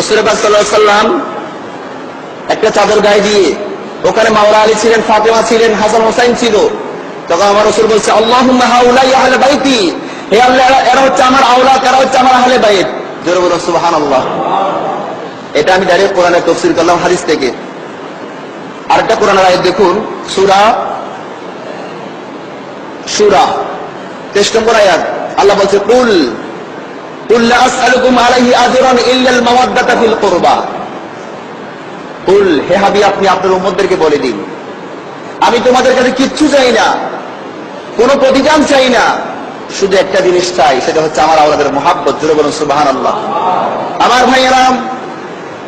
রাসূল পাক সাল্লাল্লাহু আলাইহি ওয়াসাল্লাম একটা চাদর গায়ে দিয়ে, ওখানে মাওলা আলী ছিলেন, ফাতেমা ছিলেন, হাসান হোসেন ছিল। তখন আমার রাসূল বলছে, আল্লাহুম্মা হাউলাই আহলে বাইতি, হে আল্লাহ এরা হচ্ছে আমার আওলাদ, এরা হচ্ছে আমার আহলে বাইত। জোরে বলুন সুবহানাল্লাহ। এটা আমি ডাইরেক্ট কোরআনের তাফসীর করলাম হাদিস থেকে। আরেকটা কোরআনের আয়াত দেখুন, সূরা সূরা 23 নম্বর আয়াত। আল্লাহ বলছে, কুল লা আসআলুকুম আলাইহি আজরান ইল্লা আল মাওয়াদ্দাতা ফিল কুরবা। কুল, হে হাবিব আপনি আপনার উম্মতদেরকে বলে দিন, আমি তোমাদের কাছে কিচ্ছু চাই না, কোনো প্রতিদান চাই না, শুধু একটা জিনিস চাই, সেটা হচ্ছে আমার আওলাদের মুহাব্বত। জোরে বলুন সুবহানাল্লাহ। আমার ভাইয়েরা,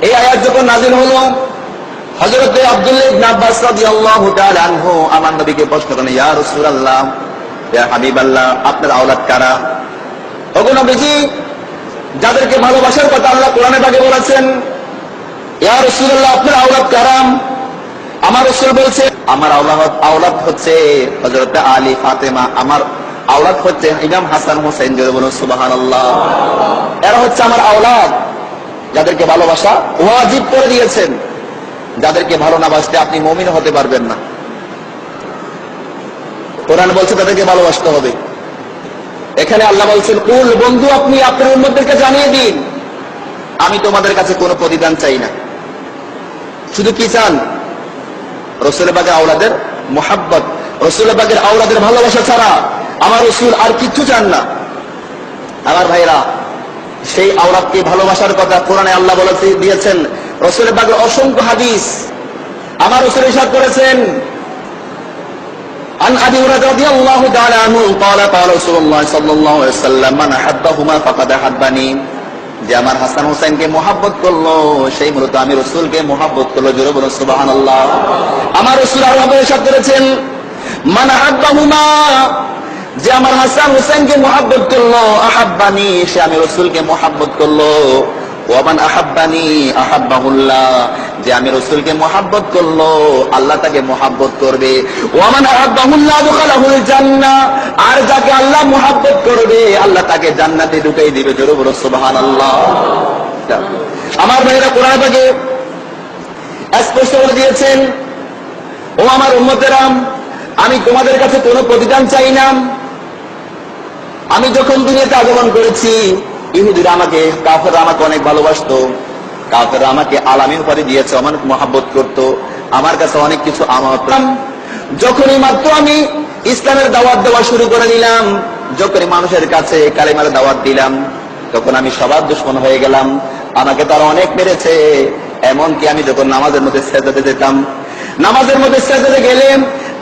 এই আয়াত যখন নাযিল হলো, হযরত আব্দুল্লাহ ইবনে আব্বাস রাদিয়াল্লাহু তাআলা আনহু আমার নবীকে প্রশ্ন করেন, ইয়া রাসূলুল্লাহ, ইয়া হাবিবাল্লাহ, আপনার আওলাদ কারা? ওগো নবীজি, যাদেরকে ভালোবাসার কথা আল্লাহ কোরআনে পাকে বলেছেন, ইয়া রাসূলুল্লাহ আপনার আওলাদ কারা? আমার রাসূল বলছে, আমার আওলাদ হচ্ছে হযরত আলী, ফাতেমা, আমার আওলাদ হচ্ছে ইমাম হাসান হোসেন। জোরে বলুন সুবহানাল্লাহ। এরা হচ্ছে আমার আওলাদ, যাদেরকে ভালোবাসা ওয়াজিব করে দিয়েছেন। যাদেরকে ভালো না বাসতে আপনি মুমিন হতে পারবেন না। কোরআন বলছে তাদেরকে ভালোবাসতে হবে। এখানে আল্লাহ বলছেন, কুল, বন্ধু আপনি আপনার উম্মতদেরকে জানিয়ে দিন, আমি তোমাদের কাছে কোনো প্রতিদান চাই না। শুধু কি চান? রাসূল পাকের আওলাদের মুহাব্বত, রাসূল পাকের আওলাদের ভালোবাসা ছাড়া আমার রাসূল আর কিচ্ছু চান না। আমার ভাইরা, সেই আওলাদকে ভালোবাসার কথা কোরআনে আল্লাহ বলে দিয়েছেন, রাসূল পাকের অসংখ্য হাদিস। আমার রাসূল ইরশাদ করেছেন, عن أبي هريرة رضي الله تعالى عنه قال قال رسول الله صلى الله عليه وسلم من أحبهما فقد أحبني। যে আমার হাসান হোসেনকে মহব্বত করলো, সেই মূলত আমি রাসূলকে মহব্বত করলো। জোরে বলুন সুবহানাল্লাহ। আমার রাসূল আরো ইরশাদ করেছেন, মান আহাব্বাহুমা, যে আমার হাসান হোসেনকে মহব্বত করলো, আহাব্বানি, সে আমি রাসূলকে মহব্বত করলো। ওয়ামান আহাব্বানি আহাব্বাহুল্লাহ, যে আমি রাসূলকে মহব্বত করলো, আল্লাহ তাকে মহব্বত করবে। ওয়ামান আহাব্বাহুল্লাহ দুখালাহুল জান্নাহ, আর যাকে আল্লাহ মহব্বত করবে, আল্লাহ তাকে জান্নাতে ঢুকিয়ে দিবে। জোরে বলো সুবহানাল্লাহ। আমার ভাইরা, কোরআন পাকে স্পষ্ট করে দিয়েছেন, ও আমার উম্মতেরা, আমি তোমাদের কাছে কোনো প্রতিদান চাই না। আমি যখন দুনিয়াতে আগমন করেছি, ইহুদিরা আমাকে, কাফেররা আমাকে অনেক ভালোবাসতো, কাফেররা আমাকে আলামিন উপাধি দিয়েছে, অনেক মহব্বত করতো, আমার কাছে অনেক কিছু আমানত। যখনই মাত্র আমি ইসলামের দাওয়াত দেওয়া শুরু করে দিলাম, যখনই মানুষের কাছে কালিমার দাওয়াত দিলাম, তখন আমি সবার দুশমন হয়ে গেলাম। আমাকে তারা অনেক মেরেছে। এমনকি আমি যখন নামাজের মধ্যে সেজদাতে যেতাম, নামাজের মধ্যে সেজদাতে গেলে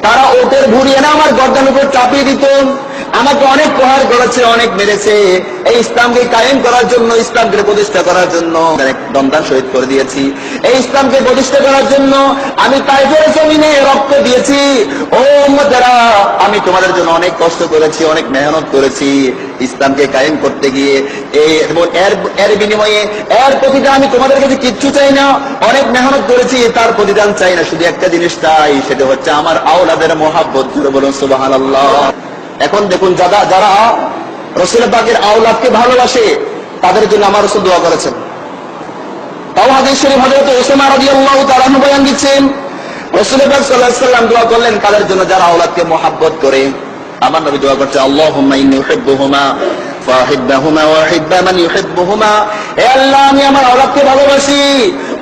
তারা ওটের ভুঁড়ি এনে আমার গর্দানের উপর চাপিয়ে দিত। আমাকে অনেক প্রহার করেছে, অনেক মেরেছে। এই ইসলামকে কায়েম করার জন্য, ইসলামকে প্রতিষ্ঠা করার জন্য দমদান শহীদ করে দিয়েছি। এই ইসলামকে প্রতিষ্ঠা করার জন্য আমি তাইফের জমিনে রক্ত দিয়েছি। ও উম্মতেরা, আমি তোমাদের জন্য অনেক কষ্ট করেছি, অনেক মেহনত করেছি ইসলামকে কায়েম করতে গিয়ে। এর বিনিময়ে, এর প্রতিদান আমি তোমাদের কাছে কিচ্ছু চাই না। অনেক মেহনত করেছি, তার প্রতিদান চাই না। শুধু একটা জিনিস চাই, সেটা হচ্ছে আমার আওলাদের মুহাব্বত। জোরে বলুন সুবহানাল্লাহ। এখন দেখুন, যারা রাসূল পাকের আওলাদকে ভালোবাসে, তাদের জন্য আমার রাসূল দোয়া করেছেন। তাও হাদিস শরীফ হযরত উসামা রাদিয়াল্লাহু তাআলা আনহু বয়ান দিচ্ছেন, রাসূল পাক সাল্লাল্লাহু আলাইহি ওয়াসাল্লাম দোয়া করলেন কাদের জন্য? যারা আওলাদকে মুহাব্বত করে। আমার নবী দোয়া করছে, আল্লাহুম্মা ইন্নী উহিব্বুহুমা ফাহিব্বাহুমা ওয়া হিব্বা মান ইউহিব্বুহুমা। হে আল্লাহ, আমি আমার আওলাদকে ভালোবাসি।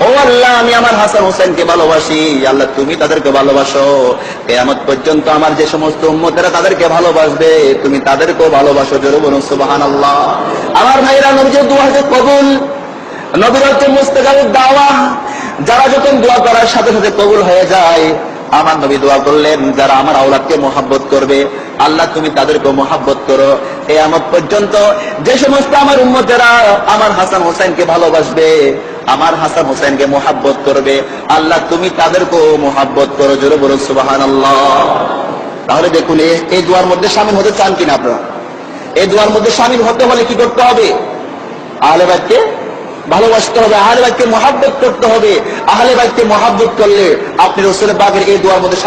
ও আল্লাহ, আমি আমার হাসান হোসেনকে ভালোবাসি। আল্লাহ, তুমি তাদেরকে ভালোবাসো। কিয়ামত পর্যন্ত আমার যে সমস্ত উম্মতেরা তাদেরকে ভালোবাসবে, তুমি তাদেরকেও ভালোবাসো। জোরে বলুন সুবহানাল্লাহ। আমার ভাইরা, নবীর দোয়া হচ্ছে কবুল। নবীর হচ্ছে মুস্তাজাবুদ দাওয়া। যারা যখন দোয়া করার সাথে সাথে কবুল হয়ে যায়, আমার নবী দোয়া করলেন, যারা আমার আওলাদকে মহব্বত করবে, আল্লাহ তুমি তাদেরকে মহব্বত করো। কিয়ামত পর্যন্ত যে সমস্ত আমার উম্মতেরা আমার হাসান হোসেনকে ভালোবাসবে, আমার হাসান হোসেনকে মহব্বত করবে, আল্লাহ তুমি তাদেরকেও মহব্বত করো। জোরে বলুন সুবহানাল্লাহ। তাহলে দেখুন, এই দোয়ার মধ্যে শামিল হতে চান কিনা আপনারা? এই দোয়ার মধ্যে শামিল হতে হলে কি করতে হবে? আহলে বাইতকে ভালোবাসতে হবে, আহলে বাইতকে মহব্বত করতে হবে। আহলে বাইতকে মহব্বত করলে আপনি রাসূল পাকের এই দোয়ার মধ্যে